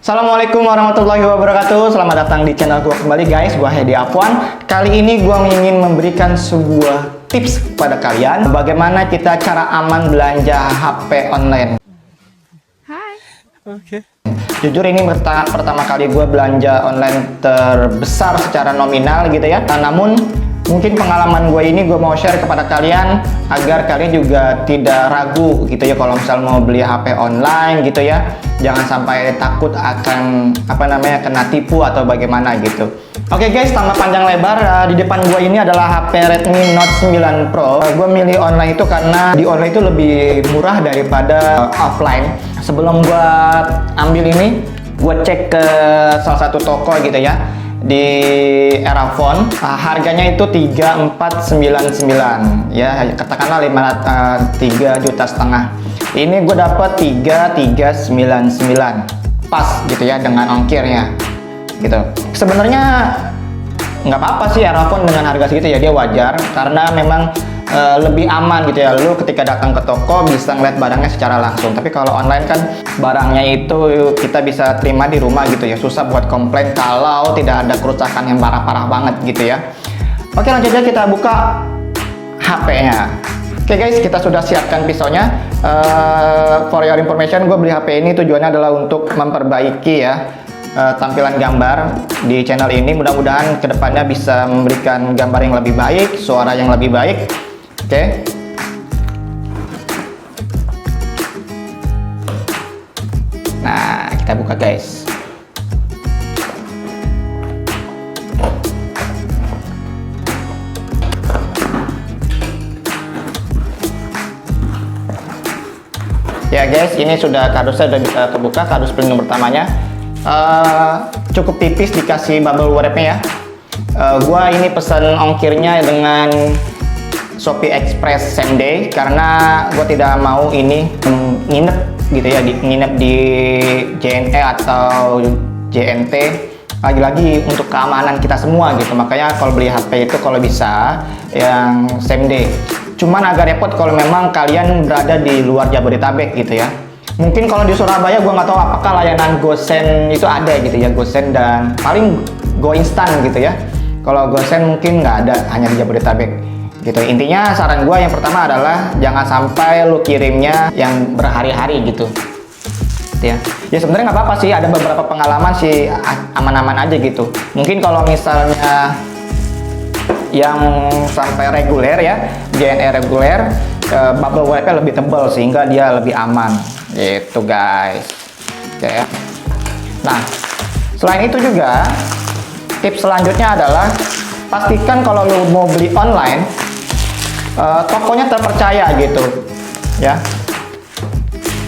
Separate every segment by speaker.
Speaker 1: Assalamualaikum warahmatullahi wabarakatuh. Selamat datang di channel gue kembali guys. Gue Hedi Afwan. Kali ini gue ingin memberikan sebuah tips kepada kalian bagaimana kita cara aman belanja HP online.
Speaker 2: Hai.
Speaker 1: Oke. Jujur ini pertama kali gue belanja online terbesar secara nominal gitu ya. Namun mungkin pengalaman gue ini gue mau share kepada kalian agar kalian juga tidak ragu gitu ya kalau misal mau beli HP online gitu ya. Jangan sampai takut akan kena tipu atau bagaimana gitu. Oke guys, tanpa panjang lebar, di depan gue ini adalah HP Redmi Note 9 Pro. Gue milih online itu karena di online itu lebih murah daripada offline. Sebelum gue ambil ini, gue cek ke salah satu toko gitu ya di Erafone. Harganya itu 3499 ya, katakanlah 3,5 juta. Ini gue dapat 3399 pas gitu ya dengan ongkirnya gitu. Sebenarnya nggak apa-apa sih Erafone dengan harga segitu ya, dia wajar karena memang lebih aman gitu ya. Lu ketika datang ke toko bisa ngeliat barangnya secara langsung, tapi kalau online kan barangnya itu kita bisa terima di rumah gitu ya, susah buat komplain kalau tidak ada kerusakan yang parah-parah banget gitu ya. Oke, lanjut aja kita buka HP-nya. Oke guys, kita sudah siapkan pisaunya. For your information, gue beli HP ini tujuannya adalah untuk memperbaiki ya tampilan gambar di channel ini. Mudah-mudahan kedepannya bisa memberikan gambar yang lebih baik, suara yang lebih baik. Oke. Nah, kita buka guys. Ya guys, ini sudah kardusnya sudah bisa kebuka, kardus pelindung pertamanya. Cukup tipis dikasih bubble wrap-nya ya. Gua ini pesan ongkirnya dengan Shopee Express same day karena gua tidak mau ini nginep gitu ya, nginep di JNE atau JNT. Lagi-lagi untuk keamanan kita semua gitu, makanya kalau beli HP itu kalau bisa yang same day. Cuman agak repot kalau memang kalian berada di luar Jabodetabek gitu ya. Mungkin kalau di Surabaya gue nggak tahu apakah layanan GoSend itu ada gitu ya, GoSend dan paling GoInstant gitu ya. Kalau GoSend mungkin nggak ada, hanya di Jabodetabek gitu. Intinya saran gue yang pertama adalah jangan sampai lu kirimnya yang berhari-hari gitu ya. Ya sebenarnya nggak apa-apa sih, ada beberapa pengalaman sih aman-aman aja gitu. Mungkin kalau misalnya yang sampai reguler ya, JNE reguler, bubble wrap-nya lebih tebal sehingga dia lebih aman gitu guys. Oke ya. Nah, selain itu juga tips selanjutnya adalah pastikan kalau lu mau beli online tokonya terpercaya gitu ya.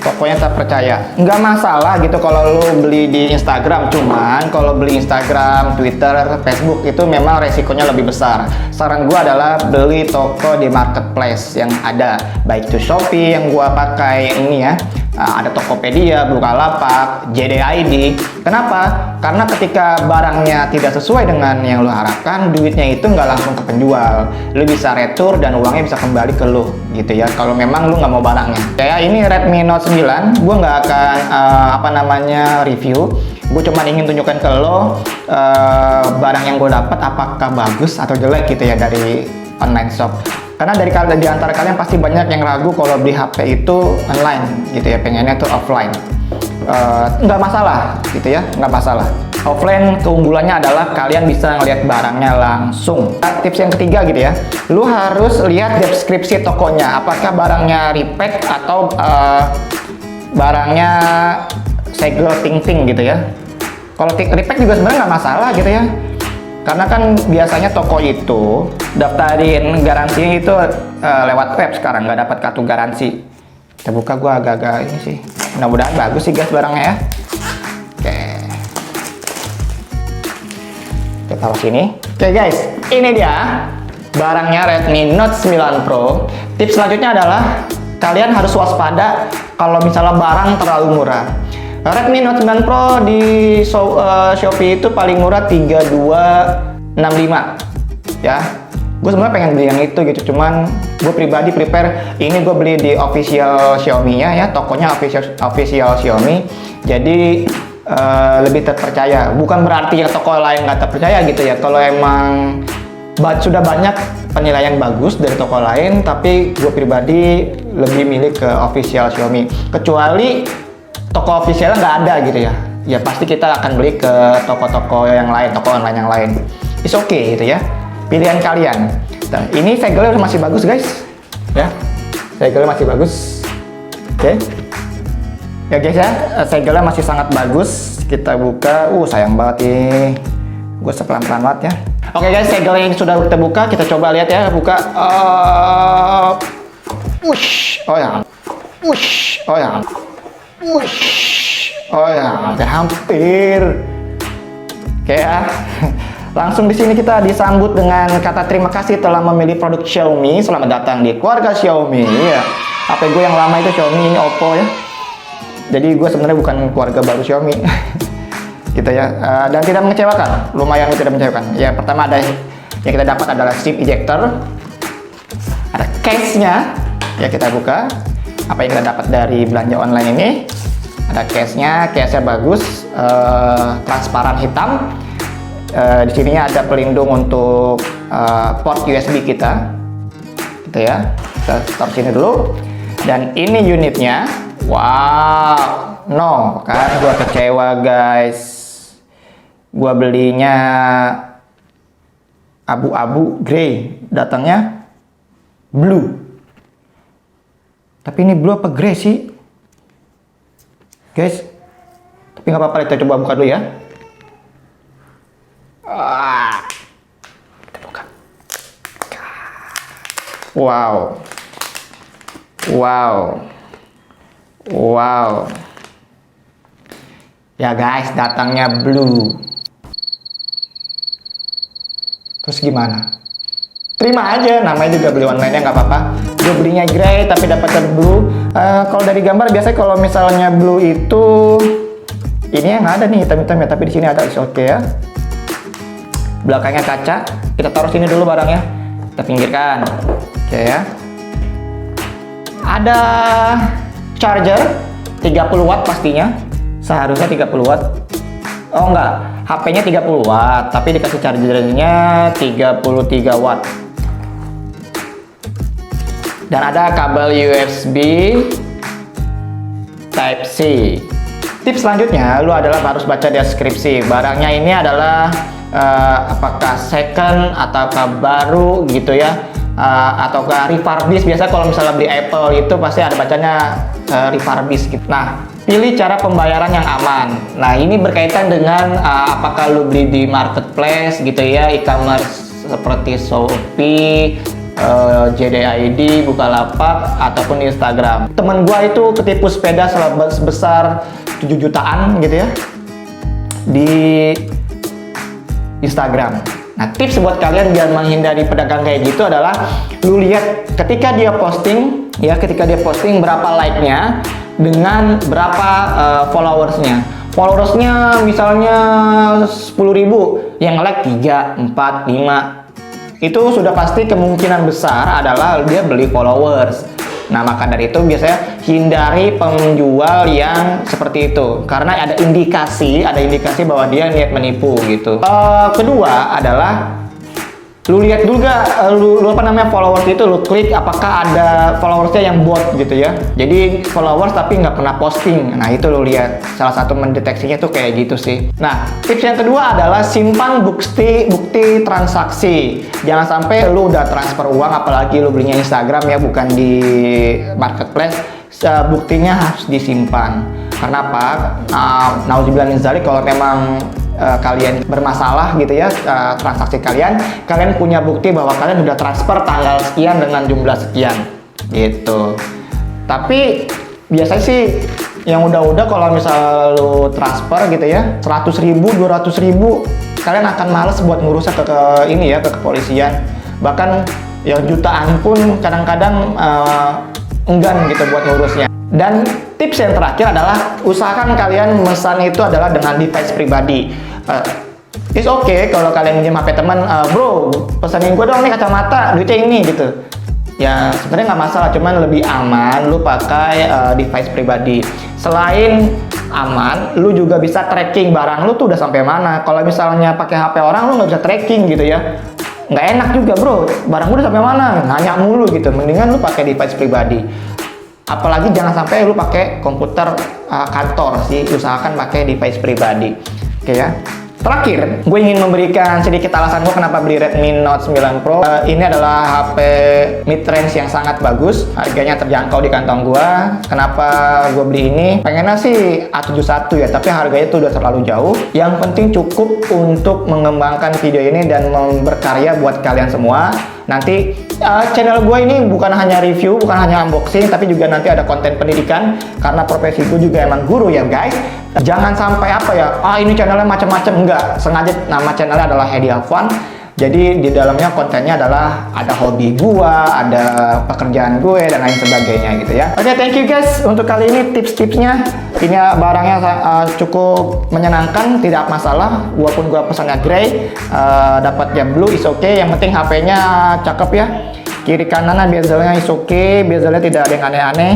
Speaker 1: Tokonya terpercaya, nggak masalah gitu kalau lu beli di Instagram. Cuman kalau beli Instagram, Twitter, Facebook itu memang resikonya lebih besar. Saran gua adalah beli toko di marketplace yang ada, baik itu Shopee yang gua pakai ini ya, ada Tokopedia, Bukalapak, JD.ID. Kenapa? Karena ketika barangnya tidak sesuai dengan yang lu harapkan, duitnya itu nggak langsung ke penjual. Lu bisa retur dan uangnya bisa kembali ke lu gitu ya, kalau memang lu nggak mau barangnya. Kayak ini Redmi Note 9, gue nggak akan review. Gue cuma ingin tunjukkan ke lo barang yang gue dapat apakah bagus atau jelek gitu ya dari online shop. Karena di antara kalian pasti banyak yang ragu kalau beli HP itu online gitu ya, pengennya tuh offline. Nggak masalah gitu ya, nggak masalah. Offline keunggulannya adalah kalian bisa ngelihat barangnya langsung. Tips yang ketiga gitu ya, lu harus lihat deskripsi tokonya, apakah barangnya repack atau barangnya segel ting-ting gitu ya. Kalau repack juga sebenarnya nggak masalah gitu ya, karena kan biasanya toko itu daftarin garansinya itu lewat web, sekarang nggak dapat kartu garansi. Kita buka, gua agak-agak ini sih, mudah-mudahan bagus sih guys barangnya ya. Oke, kita taruh sini. Oke guys, ini dia barangnya Redmi Note 9 Pro. Tips selanjutnya adalah kalian harus waspada kalau misalnya barang terlalu murah. Redmi Note 9 Pro di Shopee itu paling murah 3265 ya. Gue sebenarnya pengen beli yang itu gitu, cuman gue pribadi prepare ini gue beli di official Xiaomi nya ya, tokonya official Xiaomi. Jadi lebih terpercaya. Bukan berarti yang toko lain nggak terpercaya gitu ya. Kalau emang sudah banyak penilaian bagus dari toko lain, tapi gue pribadi lebih milih ke official Xiaomi. Kecuali toko officialnya nggak ada gitu ya, ya pasti kita akan beli ke toko-toko yang lain, toko online yang lain. It's okay gitu ya, pilihan kalian. Nah, ini segelnya masih bagus guys, ya, segelnya masih bagus. Oke, ya guys ya, segelnya masih sangat bagus. Kita buka, sayang banget nih, gue sepelan-pelan banget ya. Oke guys, segel yang sudah kita buka, kita coba lihat ya, buka. Wush, oh ya, wush, oh ya. Wush, oh ya, hampir. Oke ya. Langsung di sini kita disambut dengan kata terima kasih telah memilih produk Xiaomi. Selamat datang di keluarga Xiaomi. Ya. HP gue yang lama itu Xiaomi, ini Oppo ya. Jadi gue sebenarnya bukan keluarga baru Xiaomi. Gitu ya. Dan tidak mengecewakan. Lumayan tidak mengecewakan. Ya, pertama ada yang kita dapat adalah SIM ejector. Ada case-nya. Ya, kita buka. Apa yang kita dapat dari belanja online ini? Ada case-nya bagus, transparan hitam. Di sininya ada pelindung untuk port USB kita, gitu ya. Kita taruh sini dulu. Dan ini unitnya, wow, no, kan? Gua kecewa guys. Gua belinya abu-abu grey, datangnya blue. Tapi ini blue apa grey sih? Guys, tapi nggak apa-apa, kita coba buka dulu ya. Kita buka. Wow. Wow. Wow. Ya guys, datangnya blue. Terus gimana? Terima aja, namanya juga beli online-nya nggak apa-apa. Gue belinya grey tapi dapatnya blue. Kalau dari gambar biasanya kalau misalnya blue itu ini yang ada nih hitam-hitam ya, tapi di sini ada, oke ya. Belakangnya kaca, kita taruh sini dulu barangnya. Kita pinggirkan, oke ya. Ada charger 30 watt pastinya, seharusnya 30 watt. Oh enggak, HP-nya 30 watt, tapi dikasih chargernya 33 watt. Dan ada kabel USB Type-C. Tips selanjutnya, lu adalah harus baca deskripsi. Barangnya ini adalah apakah second ataukah baru gitu ya, ataukah refurbished. Biasa kalau misalnya beli Apple itu pasti ada bacanya refurbished gitu. Nah, pilih cara pembayaran yang aman. Nah, ini berkaitan dengan apakah lu beli di marketplace gitu ya, e-commerce seperti Shopee, JDID, Bukalapak, ataupun Instagram. Temen gua itu ketipu sepeda sebesar 7 jutaan gitu ya di Instagram. Nah, tips buat kalian biar menghindari pedagang kayak gitu adalah lu lihat ketika dia posting berapa like-nya dengan berapa followersnya. Followersnya misalnya 10.000, yang like 3, 4, 5. Itu sudah pasti kemungkinan besar adalah dia beli followers. Nah, maka dari itu biasanya hindari penjual yang seperti itu, karena ada indikasi bahwa dia niat menipu gitu. Kedua adalah lu lihat juga lu followers itu, lu klik apakah ada followersnya yang bot gitu ya. Jadi followers tapi nggak pernah posting. Nah, itu lu lihat, salah satu mendeteksinya tuh kayak gitu sih. Nah, tips yang kedua adalah simpan bukti transaksi. Jangan sampai lu udah transfer uang, apalagi lu belinya Instagram ya, bukan di marketplace. Buktinya harus disimpan. Karena apa? Nauzubillah min dzalik, kalau memang kalian bermasalah gitu ya, transaksi kalian punya bukti bahwa kalian udah transfer tanggal sekian dengan jumlah sekian gitu. Tapi biasanya sih yang udah kalau misal lu transfer gitu ya 100.000, 200.000, kalian akan males buat ngurusnya ke kepolisian. Bahkan yang jutaan pun kadang-kadang enggan gitu buat ngurusnya. Dan tips yang terakhir adalah usahakan kalian memesan itu adalah dengan device pribadi. It's okay kalau kalian minjem HP teman, bro, pesanin gue dong nih kacamata, duitnya ini gitu. ya sebenarnya nggak masalah, cuman lebih aman lu pakai device pribadi. Selain aman, lu juga bisa tracking barang lu tuh udah sampai mana. Kalau misalnya pakai HP orang, lu nggak bisa tracking gitu ya, nggak enak juga bro, barang lu udah sampai mana, nanya mulu gitu. Mendingan lu pakai device pribadi. Apalagi jangan sampai lu pakai komputer kantor sih, usahakan pakai device pribadi. Oke ya. Terakhir, gue ingin memberikan sedikit alasan gue kenapa beli Redmi Note 9 Pro. Ini adalah HP mid-range yang sangat bagus, harganya terjangkau di kantong gue. Kenapa gue beli ini? Pengennya sih A71 ya, tapi harganya itu udah terlalu jauh. Yang penting cukup untuk mengembangkan video ini dan berkarya buat kalian semua. Nanti channel gue ini bukan hanya review, bukan hanya unboxing, tapi juga nanti ada konten pendidikan, karena profesi gue juga emang guru ya guys. Jangan sampai apa ya, ini channelnya macam-macam, enggak. Sengaja nama channelnya adalah Hedi Afwan. Jadi di dalamnya kontennya adalah ada hobi gua, ada pekerjaan gue dan lain sebagainya gitu ya. Oke, thank you guys untuk kali ini tips-tipsnya. Ini barangnya cukup menyenangkan, tidak masalah. Walaupun gua pesannya grey, dapatnya blue is okay. Yang penting HP-nya cakep ya. Kiri kanannya bezelnya is okay, bezelnya tidak ada yang aneh-aneh.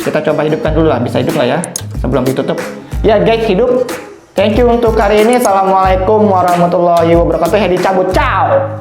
Speaker 1: Kita coba hidupkan dulu lah, bisa hidup lah ya sebelum ditutup. Ya guys, hidup. Thank you untuk hari ini. Assalamualaikum warahmatullahi wabarakatuh. Hedi cabut, ciao.